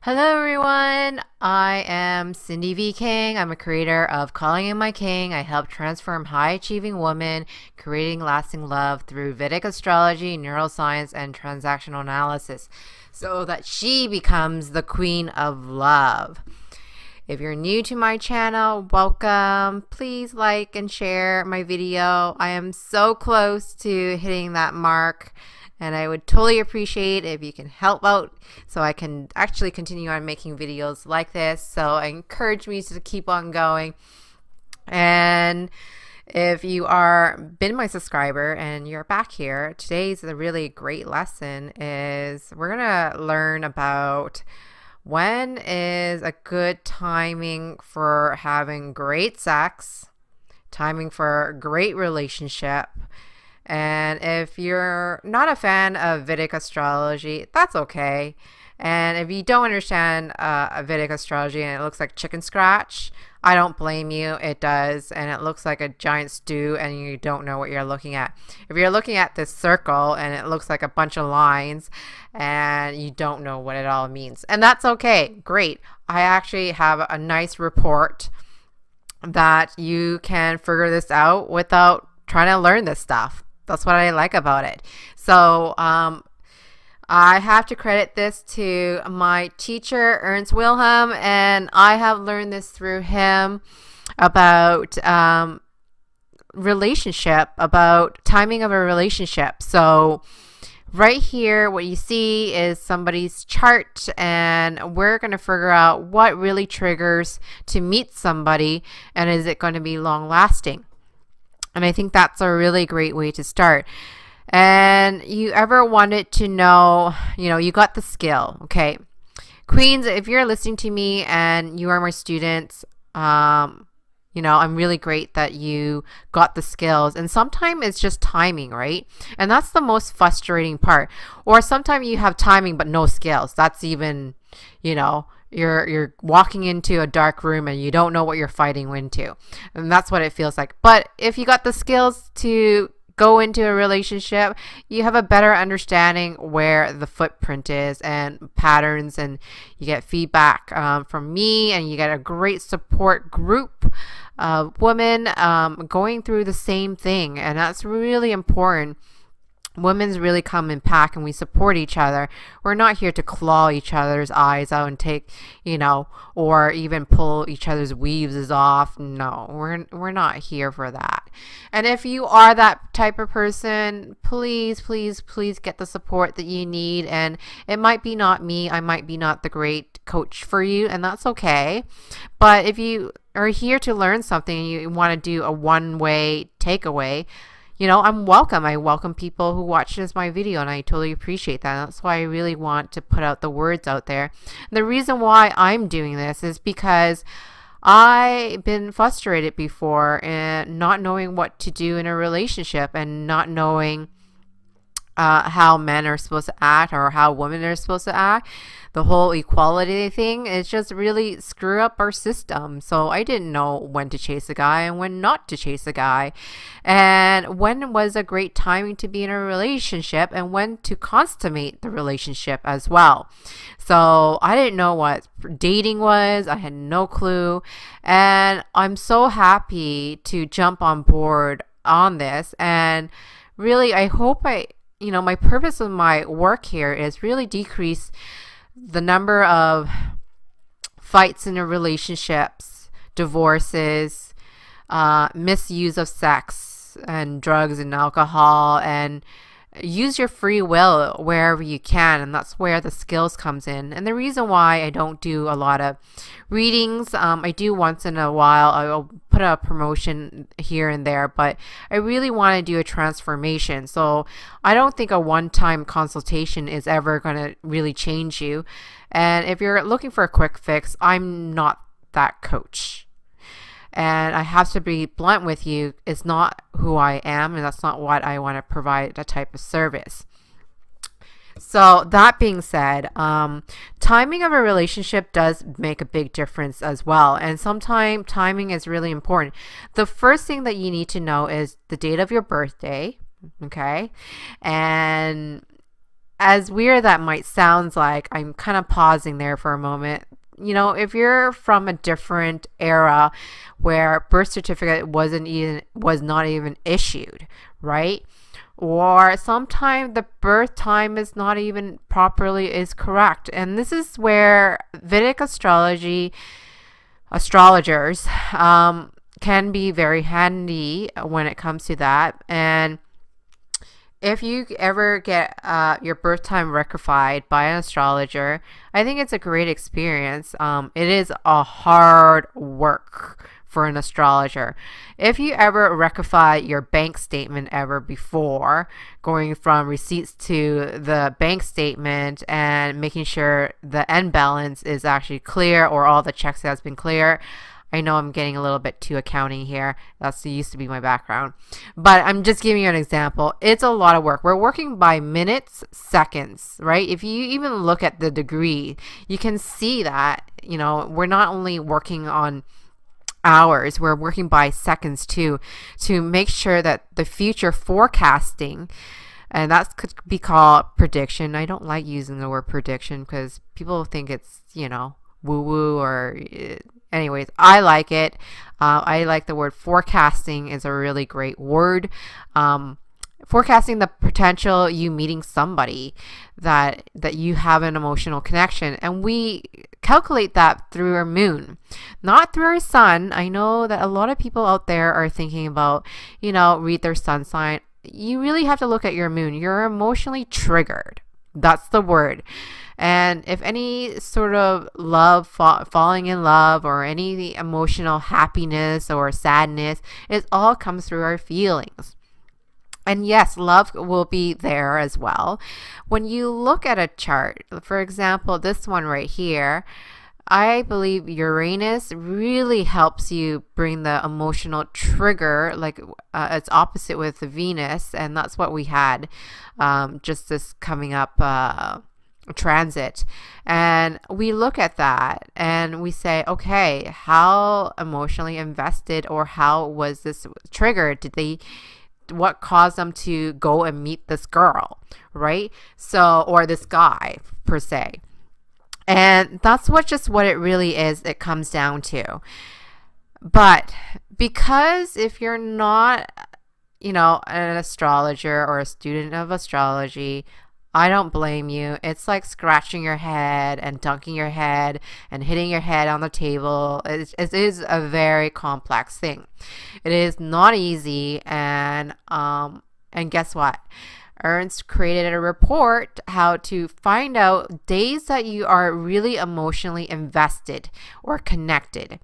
Hello everyone, I am Sindy V King. I'm a creator of Calling in My King. I help transform high-achieving women, creating lasting love through Vedic astrology, neuroscience, and transactional analysis so that she becomes the queen of love. If you're new to my channel, welcome. Please like and share my video. I am so close to hitting that mark, and I would totally appreciate if you can help out so I can actually continue on making videos like this. So I encourage me to keep on going. And if you are been my subscriber and you're back here, today's a really great lesson. We're gonna learn about when is a good timing for having great sex, timing for a great relationship. And if you're not a fan of Vedic astrology, that's okay. And if you don't understand Vedic astrology and it looks like chicken scratch, I don't blame you. It does. And it looks like a giant stew and you don't know what you're looking at. If you're looking at this circle and it looks like a bunch of lines and you don't know what it all means, and that's okay. Great. I actually have a nice report that you can figure this out without trying to learn this stuff. That's what I like about it. So I have to credit this to my teacher, Ernst Wilhelm, and I have learned this through him about relationship, about timing of a relationship. So right here, what you see is somebody's chart, and we're going to figure out what really triggers to meet somebody, and is it going to be long lasting? And I think that's a really great way to start. And you ever wanted to know, you got the skill, okay? Queens, if you're listening to me and you are my students, I'm really great that you got the skills. And sometimes it's just timing, right? And that's the most frustrating part. Or sometimes you have timing but no skills. That's even, you're walking into a dark room and you don't know what you're fighting into. And that's what it feels like. But if you got the skills to go into a relationship, you have a better understanding where the footprint is and patterns, and you get feedback from me, and you get a great support group of women going through the same thing. And that's really important. Women's really come in pack and we support each other. We're not here to claw each other's eyes out and take, or even pull each other's weaves off. No, we're not here for that. And if you are that type of person, please, please, please get the support that you need. And it might be not me. I might be not the great coach for you, and that's okay. But if you are here to learn something and you want to do a one-way takeaway, I'm welcome. I welcome people who watch my video, and I totally appreciate that. That's why I really want to put out the words out there. And the reason why I'm doing this is because I've been frustrated before and not knowing what to do in a relationship and not knowing how men are supposed to act or how women are supposed to act. The whole equality thing is just really screw up our system. So I didn't know when to chase a guy and when not to chase a guy, and when was a great timing to be in a relationship and when to consummate the relationship as well. So I didn't know what dating was. I had no clue, and I'm so happy to jump on board on this. And really, I hope my purpose of my work here is really decrease the number of fights in relationships, divorces, misuse of sex and drugs and alcohol, and use your free will wherever you can. And that's where the skills comes in. And the reason why I don't do a lot of readings, I do once in a while. I'll put a promotion here and there, but I really want to do a transformation. So I don't think a one-time consultation is ever going to really change you. And if you're looking for a quick fix, I'm not that coach. And I have to be blunt with you, it's not who I am, and that's not what I want to provide, that type of service. So that being said, timing of a relationship does make a big difference as well. And sometimes timing is really important. The first thing that you need to know is the date of your birthday, okay? And as weird that might sound, like, I'm kind of pausing there for a moment. You know, if you're from a different era where birth certificate was not even issued, right? Or sometimes the birth time is not even properly is correct. And this is where Vedic astrologers can be very handy when it comes to that. And if you ever get your birth time rectified by an astrologer, I think it's a great experience. It is a hard work for an astrologer. If you ever rectify your bank statement ever before, going from receipts to the bank statement and making sure the end balance is actually clear or all the checks has been clear, I know I'm getting a little bit too accounting here. That's used to be my background. But I'm just giving you an example. It's a lot of work. We're working by minutes, seconds, right? If you even look at the degree, you can see that, you know, we're not only working on hours, we're working by seconds too, to make sure that the future forecasting, and that could be called prediction. I don't like using the word prediction because people think it's, you know, woo-woo or... Anyways, I like it. I like the word forecasting is a really great word. Forecasting the potential you meeting somebody that you have an emotional connection, and we calculate that through our moon, not through our sun. I know that a lot of people out there are thinking about, you know, read their sun sign. You really have to look at your moon. You're emotionally triggered. That's the word. And if any sort of love, falling in love, or any emotional happiness or sadness, it all comes through our feelings. And yes, love will be there as well. When you look at a chart, for example, this one right here, I believe Uranus really helps you bring the emotional trigger, like it's opposite with the Venus, and that's what we had just this coming up transit. And we look at that and we say, okay, how emotionally invested or how was this triggered? What caused them to go and meet this girl, right? So, or this guy per se. And that's what it really is, it comes down to. But because if you're not, you know, an astrologer or a student of astrology, I don't blame you. It's like scratching your head and dunking your head and hitting your head on the table. It is a very complex thing. It is not easy. And guess what? Ernst created a report how to find out days that you are really emotionally invested or connected.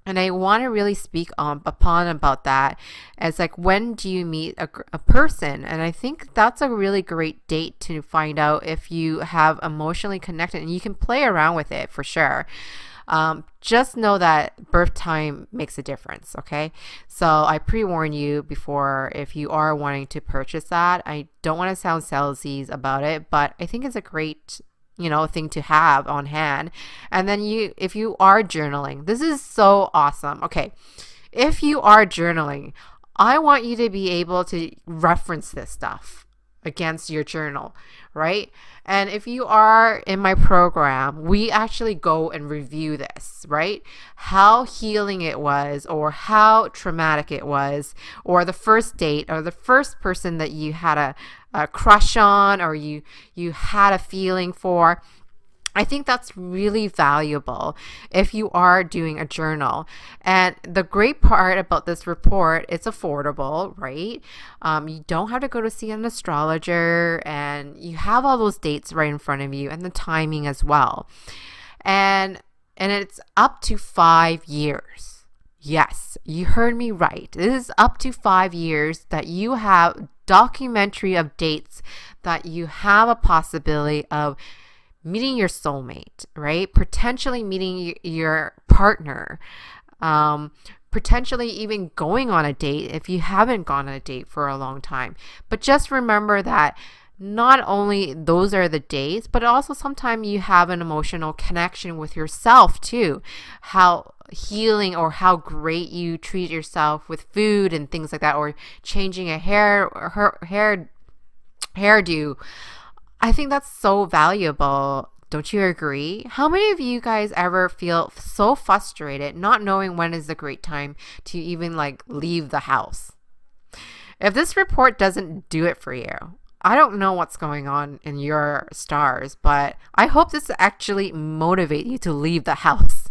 And I want to really speak upon about that as like, when do you meet a person? And I think that's a really great date to find out if you have emotionally connected, and you can play around with it for sure. Just know that birth time makes a difference, okay? So I pre-warn you before, if you are wanting to purchase that. I don't want to sound salesy about it, but I think it's a great, you know, thing to have on hand. And then if you are journaling, this is so awesome. Okay, if you are journaling, I want you to be able to reference this stuff against your journal, right? And if you are in my program, we actually go and review this, right? How healing it was, or how traumatic it was, or the first date, or the first person that you had a crush on, or you had a feeling for. I think that's really valuable if you are doing a journal. And the great part about this report, it's affordable, right? You don't have to go to see an astrologer, and you have all those dates right in front of you, and the timing as well. And it's up to 5 years. Yes, you heard me right. This is up to 5 years that you have documentary of dates that you have a possibility of meeting your soulmate, right? Potentially meeting your partner, potentially even going on a date if you haven't gone on a date for a long time. But just remember that not only those are the dates, but also sometimes you have an emotional connection with yourself too. How healing, or how great you treat yourself with food and things like that, or changing a hairdo. I think that's so valuable. Don't you agree? How many of you guys ever feel so frustrated not knowing when is the great time to even like leave the house? If this report doesn't do it for you, I don't know what's going on in your stars, but I hope this actually motivate you to leave the house.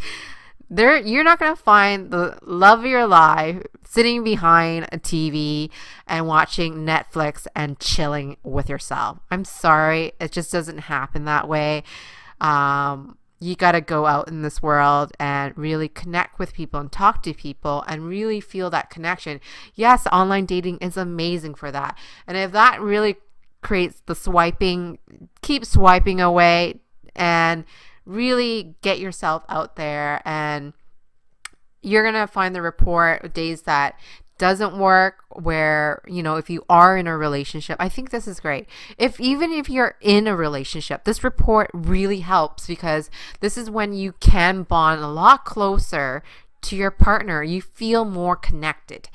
You're not going to find the love of your life sitting behind a TV and watching Netflix and chilling with yourself. I'm sorry, it just doesn't happen that way. You got to go out in this world and really connect with people and talk to people and really feel that connection. Yes, online dating is amazing for that. And if that really creates the swiping, keep swiping away and really get yourself out there, and you're going to find the report days that doesn't work, where, you know, if you are in a relationship, I think this is great. Even if you're in a relationship, this report really helps, because this is when you can bond a lot closer to your partner. You feel more connected.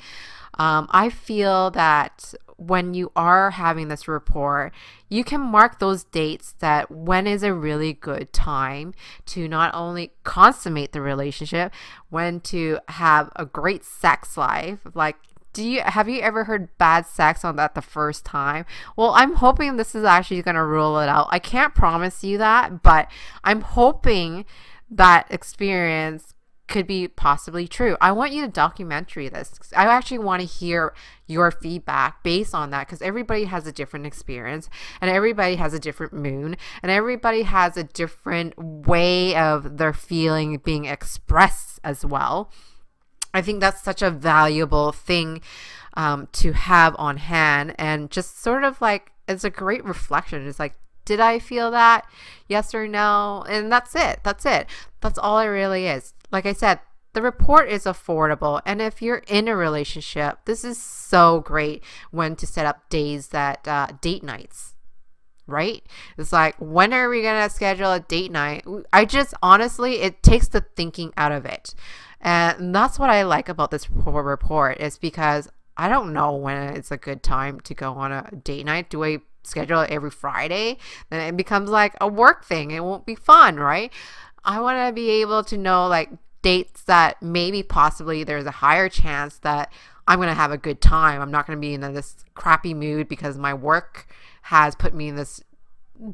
I feel that when you are having this report, you can mark those dates that when is a really good time to not only consummate the relationship, when to have a great sex life. Like, have you ever heard bad sex on that the first time? Well, I'm hoping this is actually going to rule it out. I can't promise you that, but I'm hoping that experience could be possibly true. I want you to documentary this. I actually want to hear your feedback based on that, because everybody has a different experience and everybody has a different moon and everybody has a different way of their feeling being expressed as well. I think that's such a valuable thing to have on hand, and just sort of like, it's a great reflection. It's like, did I feel that? Yes or no? And that's it. That's all it really is. Like I said, the report is affordable. And if you're in a relationship, this is so great when to set up days that date nights, right? It's like, when are we going to schedule a date night? Honestly, it takes the thinking out of it. And that's what I like about this report, is because I don't know when it's a good time to go on a date night. Do I schedule it every Friday? Then it becomes like a work thing. It won't be fun, right? I want to be able to know like dates that maybe possibly there's a higher chance that I'm going to have a good time. I'm not going to be in this crappy mood because my work has put me in this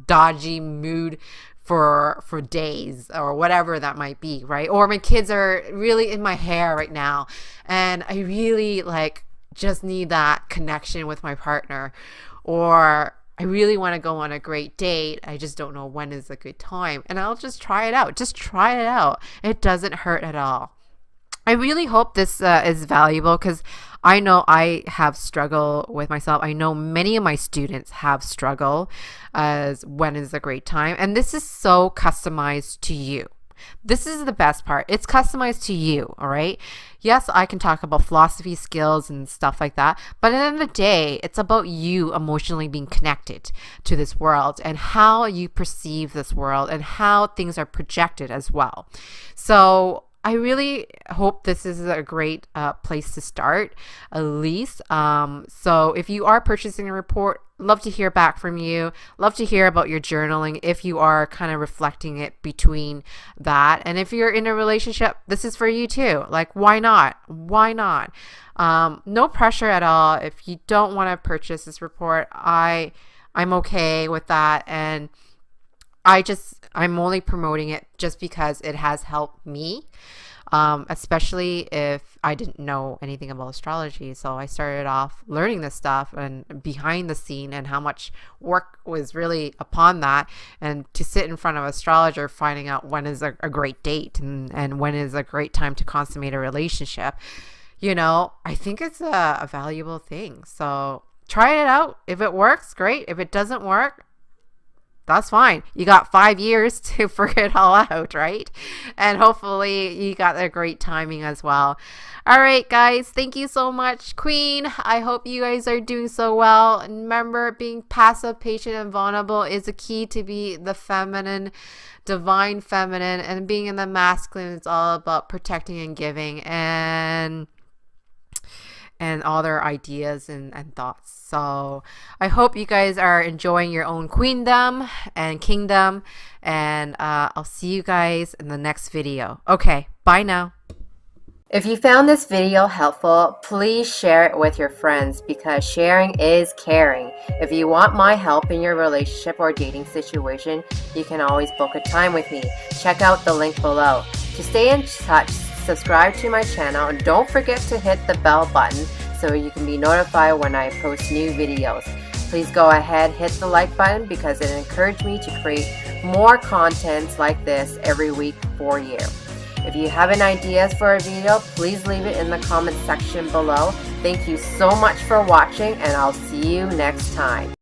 dodgy mood for days, or whatever that might be, right? Or my kids are really in my hair right now and I really like just need that connection with my partner, or I really want to go on a great date. I just don't know when is a good time. And I'll just try it out. Just try it out. It doesn't hurt at all. I really hope this is valuable, because I know I have struggled with myself. I know many of my students have struggled as when is a great time. And this is so customized to you. This is the best part. It's customized to you, all right? Yes, I can talk about philosophy, skills, and stuff like that. But at the end of the day, it's about you emotionally being connected to this world and how you perceive this world and how things are projected as well. So I really hope this is a great place to start, at least. So if you are purchasing a report, love to hear back from you. Love to hear about your journaling if you are kind of reflecting it between that. And if you're in a relationship, this is for you too. Like, why not? Why not? No pressure at all. If you don't want to purchase this report, I'm okay with that. And I'm only promoting it just because it has helped me, especially if I didn't know anything about astrology. So I started off learning this stuff and behind the scene, and how much work was really upon that. And to sit in front of an astrologer finding out when is a great date and when is a great time to consummate a relationship, you know, I think it's a valuable thing. So try it out. If it works, great. If it doesn't work, that's fine. You got 5 years to figure it all out, right? And hopefully you got a great timing as well. All right, guys. Thank you so much, Queen. I hope you guys are doing so well. And remember, being passive, patient, and vulnerable is a key to be the feminine, divine feminine. And being in the masculine is all about protecting and giving. And and all their ideas and thoughts. So I hope you guys are enjoying your own queendom and kingdom, and I'll see you guys in the next video. Okay, bye now. If you found this video helpful, please share it with your friends, because sharing is caring. If you want my help in your relationship or dating situation, you can always book a time with me. Check out the link below. To stay in touch, subscribe to my channel, and don't forget to hit the bell button so you can be notified when I post new videos. Please go ahead, hit the like button, because it encouraged me to create more contents like this every week for you. If you have any ideas for a video, please leave it in the comment section below. Thank you so much for watching, and I'll see you next time.